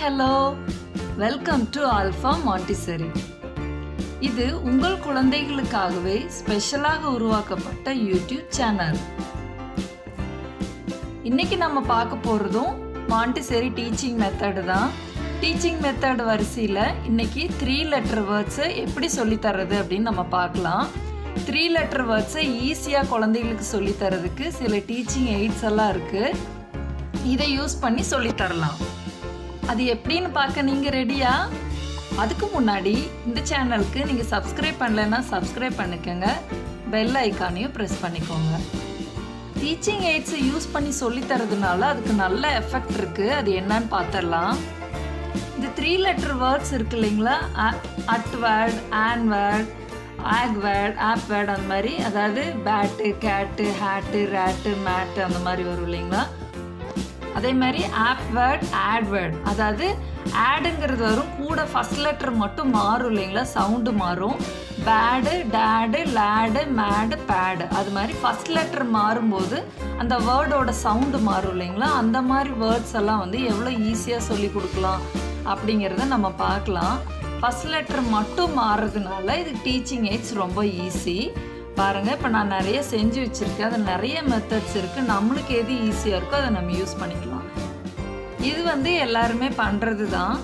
Hello, welcome to alpha Montessori. இது உங்கள் குழந்தைகளுக்காகவே ஸ்பெஷலாக உருவாக்கப்பட்ட யூடியூப் சேனல். இன்னைக்கு நம்ம பார்க்க போகிறதும் மாண்டிசரி டீச்சிங் மெத்தடு தான். டீச்சிங் மெத்தட் வரிசையில் இன்னைக்கு 3 லெட்டர் வேர்ட்ஸை எப்படி சொல்லித்தரது அப்படின்னு நம்ம பார்க்கலாம். 3 லெட்டர் வேர்ட்ஸை ஈஸியாக குழந்தைகளுக்கு சொல்லித்தரதுக்கு சில டீச்சிங் எய்ட்ஸ் எல்லாம் இருக்குது. இதை யூஸ் பண்ணி சொல்லித்தரலாம். அது எப்படின்னு பார்க்க நீங்கள் ரெடியா? அதுக்கு முன்னாடி இந்த சேனலுக்கு நீங்கள் சப்ஸ்கிரைப் பண்ணலைன்னா சப்ஸ்கிரைப் பண்ணிக்கோங்க. பெல் ஐக்கானையும் ப்ரெஸ் பண்ணிக்கோங்க. டீச்சிங் எய்ட்ஸை யூஸ் பண்ணி சொல்லித்தரதுனால அதுக்கு நல்ல எஃபெக்ட் இருக்குது. அது என்னன்னு பார்த்துடலாம். இந்த 3 லெட்டர் வேர்ட்ஸ் இருக்கு இல்லைங்களா, அட் வேர்ட், ஆன் வேர்ட், ஆக் வேர்ட், ஆப் வேர்ட், அந்த மாதிரி, அதாவது பேட்டு, கேட்டு, ஹேட்டு, ரேட்டு, மேட்டு அந்த மாதிரி வரும் இல்லைங்களா. அதே மாதிரி ஆப் வேர்ட், ஆட் வேர்ட், அதாவது ஆடுங்கிறது வரும், கூட ஃபஸ்ட் லெட்டர் மட்டும் மாறும் இல்லைங்களா, சவுண்டு மாறும். பேடு, டேடு, லேடு, மேடு, பேடு, அது மாதிரி ஃபஸ்ட் லெட்டர் மாறும்போது அந்த வேர்டோட சவுண்டு மாறும் இல்லைங்களா. அந்த மாதிரி வேர்ட்ஸ் எல்லாம் வந்து எவ்வளோ ஈஸியாக சொல்லி கொடுக்கலாம் அப்படிங்கிறத நம்ம பார்க்கலாம். ஃபஸ்ட் லெட்டர் மட்டும் மாறுறதுனால இது டீச்சிங் எய்ட்ஸ் ரொம்ப ஈஸி. பாருங்கள், இப்போ நான் நிறைய செஞ்சு வச்சுருக்கேன். அதில் நிறைய மெத்தட்ஸ் இருக்குது. நம்மளுக்கு எது ஈஸியாக இருக்கோ அதை நம்ம யூஸ் பண்ணிக்கலாம். இது வந்து எல்லாருமே பண்ணுறது தான்.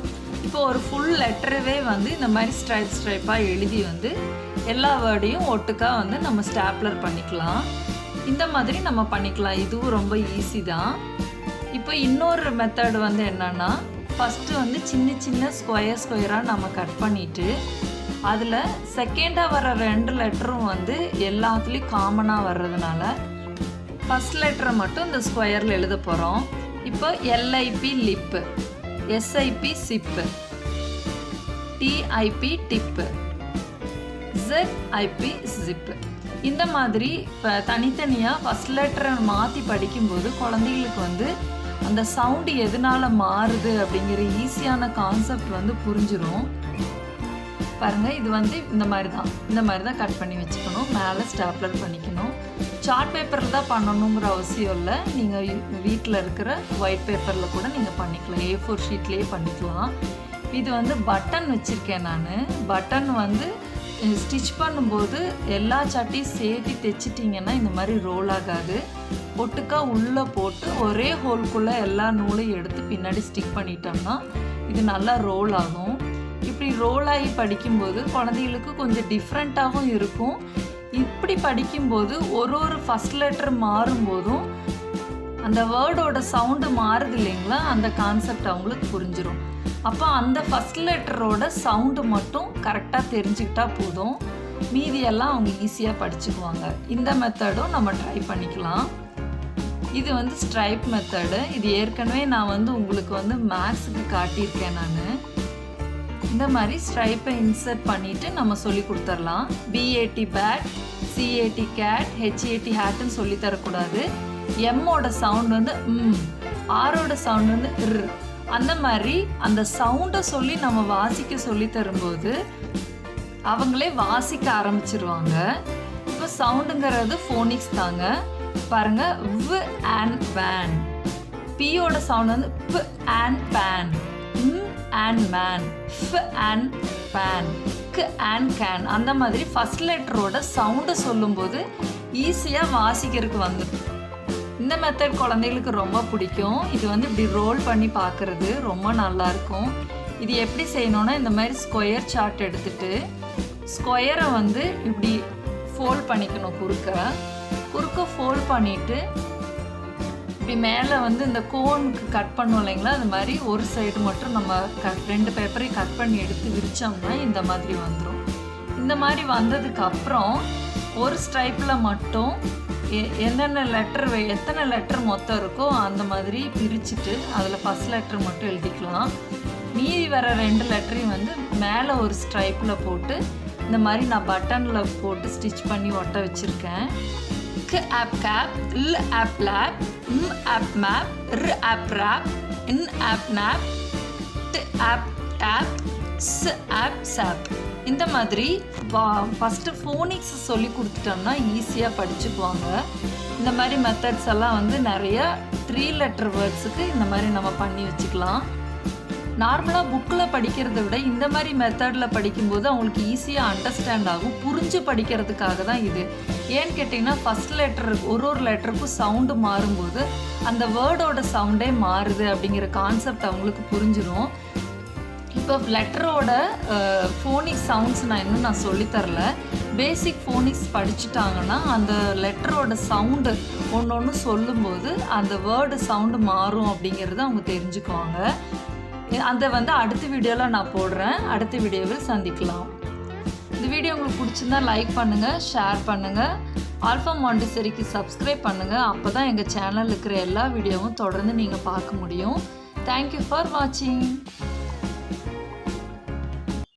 இப்போ ஒரு ஃபுல் லெட்டரவே வந்து இந்த மாதிரி ஸ்ட்ரைப்பாக எழுதி வந்து எல்லா வேர்டையும் ஒட்டுக்கா வந்து நம்ம ஸ்டாப்லர் பண்ணிக்கலாம். இந்த மாதிரி நம்ம பண்ணிக்கலாம். இதுவும் ரொம்ப ஈஸி தான். இப்போ இன்னொரு மெத்தட் வந்து என்னென்னா, ஃபஸ்ட்டு வந்து சின்ன சின்ன ஸ்கொயராக நம்ம கட் பண்ணிவிட்டு அதில் செகண்டாக வர 2 லெட்டரும் வந்து எல்லாத்துலேயும் காமனாக வர்றதுனால ஃபஸ்ட் லெட்டரை மட்டும் இந்த ஸ்கொயரில் எழுத போகிறோம். இப்போ L I P lip, S I P sip, D I P dip, ZIP zip. இந்த மாதிரி இப்போ தனித்தனியாக ஃபஸ்ட் லெட்டரை மாற்றி படிக்கும்போது குழந்தைகளுக்கு வந்து அந்த சவுண்டு எதனால் மாறுது அப்படிங்கிற ஈஸியான கான்செப்ட் வந்து புரிஞ்சிடும். பாருங்கள், இது வந்து இந்த மாதிரி தான் கட் பண்ணி வச்சுக்கணும். மேலே ஸ்டாப்லர் பண்ணிக்கணும். சார்ட் பேப்பரில் தான் பண்ணணுங்கிற அவசியம் இல்லை. நீங்கள் வீட்டில் இருக்கிற ஒயிட் பேப்பரில் கூட நீங்கள் பண்ணிக்கலாம். A4 ஷீட்லேயே பண்ணிக்கலாம். இது வந்து பட்டன் வச்சுருக்கேன் நான். பட்டன் வந்து ஸ்டிச் பண்ணும்போது எல்லா சாட்டையும் சேர்த்து தைச்சிட்டிங்கன்னா இந்த மாதிரி ரோல் ஆகாது. ஒட்டுக்கா உள்ளே போட்டு ஒரே ஹோல்குள்ளே எல்லா நூலையும் எடுத்து பின்னாடி ஸ்டிக் பண்ணிட்டோம்னா இது நல்லா ரோல் ஆகும். இப்படி ரோல் ஆகி படிக்கும்போது குழந்தைகளுக்கு கொஞ்சம் டிஃப்ரெண்ட்டாகவும் இருக்கும். இப்படி படிக்கும்போது ஒரு ஃபஸ்ட் லெட்டர் மாறும்போதும் அந்த வேர்டோட சவுண்டு மாறுது இல்லைங்களா, அந்த கான்செப்ட் அவங்களுக்கு புரிஞ்சிடும். அப்போ அந்த ஃபஸ்ட் லெட்டரோட சவுண்டு மட்டும் கரெக்டாக தெரிஞ்சுக்கிட்டா போதும். மீதியெல்லாம் அவங்க ஈஸியாக படிச்சுக்குவாங்க. இந்த மெத்தடும் நம்ம ட்ரை பண்ணிக்கலாம். இது வந்து ஸ்ட்ரைப் மெத்தடு. இது ஏற்கனவே நான் வந்து உங்களுக்கு வந்து மேக்ஸுக்கு காட்டியிருக்கேன். நான் இந்த மாதிரி ஸ்ட்ரைப்பை இன்சர்ட் பண்ணிவிட்டு நம்ம சொல்லி கொடுத்துடலாம். BAT bat, CAT cat, HAT ஹேட்டுன்னு சொல்லி தரக்கூடாது. எம்மோட சவுண்ட் வந்து ஆரோட சவுண்ட் வந்து அந்த மாதிரி அந்த சவுண்டை சொல்லி நம்ம வாசிக்க சொல்லி தரும்போது அவங்களே வாசிக்க ஆரம்பிச்சிருவாங்க. இப்போ சவுண்டுங்கிறது ஃபோனிக்ஸ் தாங்க. பாருங்கள், V and van, Pயோட சவுண்ட் வந்து P and pan, and man, F and fan, K and can. அந்த மாதிரி ஃபஸ்ட் லெட்டரோட சவுண்டை சொல்லும்போது ஈஸியாக வாசிக்கிறதுக்கு வந்துடும். இந்த மெத்தட் குழந்தைகளுக்கு ரொம்ப பிடிக்கும். இது வந்து இப்படி ரோல் பண்ணி பார்க்குறது ரொம்ப நல்லாயிருக்கும். இது எப்படி செய்யணுன்னா, இந்த மாதிரி ஸ்கொயர் சார்ட் எடுத்துகிட்டு ஸ்கொயரை வந்து இப்படி ஃபோல்ட் பண்ணிக்கணும். குறுக்க ஃபோல்ட் பண்ணிவிட்டு இப்படி மேலே வந்து இந்த கோனுக்கு கட் பண்ணுவோம் இல்லைங்களா, அது மாதிரி ஒரு சைடு மட்டும் நம்ம 2 பேப்பரையும் கட் பண்ணி எடுத்து விரித்தோம்னா இந்த மாதிரி வந்துடும். இந்த மாதிரி வந்ததுக்கப்புறம் ஒரு ஸ்ட்ரைப்பில் மட்டும் எத்தனை லெட்டர் மொத்தம் இருக்கோ அந்த மாதிரி பிரிச்சுட்டு அதில் ஃபஸ்ட் லெட்டர் மட்டும் எழுதிக்கலாம். மீதி வர 2 லெட்டரையும் வந்து மேலே ஒரு ஸ்ட்ரைப்பில் போட்டு இந்த மாதிரி நான் பட்டனில் போட்டு ஸ்டிச் பண்ணி ஒட்ட வச்சுருக்கேன். K ap cap, L ap lap, M ap map, R ap rap, N ap nap, T ap tap, S ap sap. இந்த மாதிரி ஃபஸ்ட்டு ஃபோனிக்ஸ் சொல்லி கொடுத்துட்டோம்னா ஈஸியாக படிச்சுக்குவாங்க. இந்த மாதிரி மெத்தட்ஸ் எல்லாம் வந்து நிறைய 3 லெட்டர் வேர்ட்ஸுக்கு இந்த மாதிரி நம்ம பண்ணி வச்சுக்கலாம். நார்மலாக புக்கில் படிக்கிறத விட இந்த மாதிரி மெத்தடில் படிக்கும்போது அவங்களுக்கு ஈஸியாக அண்டர்ஸ்டாண்ட் ஆகும். புரிஞ்சு படிக்கிறதுக்காக தான் இது. ஏன்னு கேட்டிங்கன்னா ஃபஸ்ட் லெட்டர் ஒரு லெட்டருக்கும் சவுண்டு மாறும்போது அந்த வேர்டோட சவுண்டே மாறுது அப்படிங்கிற கான்செப்ட் அவங்களுக்கு புரிஞ்சிடும். இப்போ லெட்டரோட ஃபோனிக் சவுண்ட்ஸ் நான் சொல்லித்தரல. பேசிக் ஃபோனிக்ஸ் படிச்சுட்டாங்கன்னா அந்த லெட்டரோட சவுண்டு ஒன்று ஒன்று சொல்லும்போது அந்த வேர்டு சவுண்டு மாறும் அப்படிங்கிறத அவங்க தெரிஞ்சுக்குவாங்க. அதை அடுத்த வீடியோவில் நான் போடுறேன். அடுத்த வீடியோவில் சந்திக்கலாம். இந்த வீடியோ உங்களுக்கு பிடிச்சிருந்தா லைக் பண்ணுங்கள், ஷேர் பண்ணுங்கள், ஆல்ஃபா மாண்டிசரிக்கு சப்ஸ்கிரைப் பண்ணுங்கள். அப்போ தான் எங்கள் சேனலில் இருக்கிற எல்லா வீடியோவும் தொடர்ந்து நீங்கள் பார்க்க முடியும். தேங்க்யூ ஃபார் வாட்சிங்.